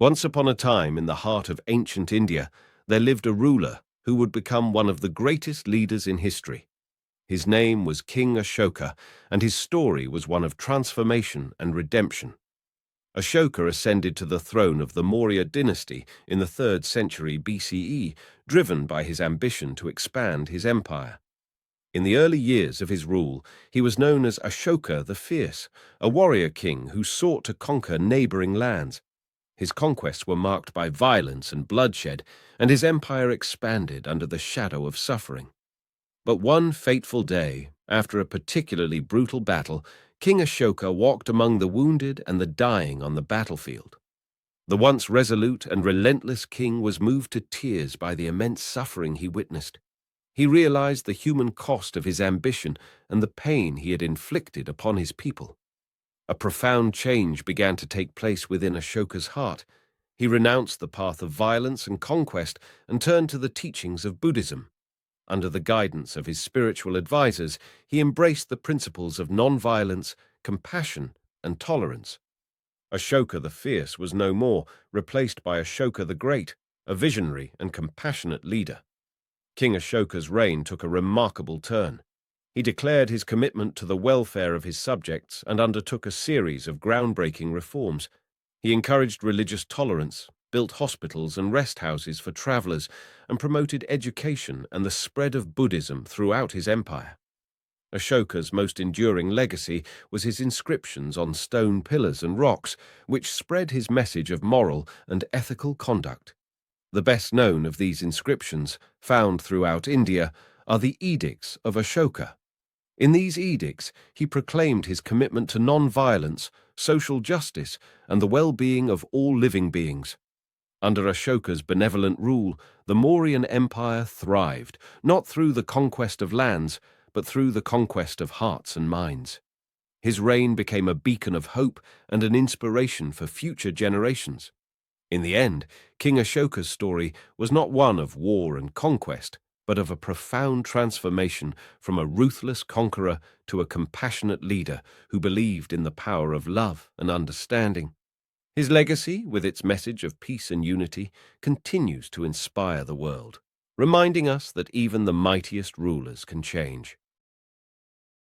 Once upon a time, in the heart of ancient India, there lived a ruler who would become one of the greatest leaders in history. His name was King Ashoka, and his story was one of transformation and redemption. Ashoka ascended to the throne of the Maurya dynasty in the 3rd century BCE, driven by his ambition to expand his empire. In the early years of his rule, he was known as Ashoka the Fierce, a warrior king who sought to conquer neighboring lands. His conquests were marked by violence and bloodshed, and his empire expanded under the shadow of suffering. But one fateful day, after a particularly brutal battle, King Ashoka walked among the wounded and the dying on the battlefield. The once resolute and relentless king was moved to tears by the immense suffering he witnessed. He realized the human cost of his ambition and the pain he had inflicted upon his people. A profound change began to take place within Ashoka's heart. He renounced the path of violence and conquest and turned to the teachings of Buddhism. Under the guidance of his spiritual advisors, he embraced the principles of non-violence, compassion, and tolerance. Ashoka the Fierce was no more, replaced by Ashoka the Great, a visionary and compassionate leader. King Ashoka's reign took a remarkable turn. He declared his commitment to the welfare of his subjects and undertook a series of groundbreaking reforms. He encouraged religious tolerance, built hospitals and rest houses for travelers, and promoted education and the spread of Buddhism throughout his empire. Ashoka's most enduring legacy was his inscriptions on stone pillars and rocks, which spread his message of moral and ethical conduct. The best known of these inscriptions, found throughout India, are the Edicts of Ashoka. In these edicts, he proclaimed his commitment to non-violence, social justice, and the well-being of all living beings. Under Ashoka's benevolent rule, the Mauryan Empire thrived, not through the conquest of lands, but through the conquest of hearts and minds. His reign became a beacon of hope and an inspiration for future generations. In the end, King Ashoka's story was not one of war and conquest, but of a profound transformation from a ruthless conqueror to a compassionate leader who believed in the power of love and understanding. His legacy, with its message of peace and unity, continues to inspire the world, reminding us that even the mightiest rulers can change.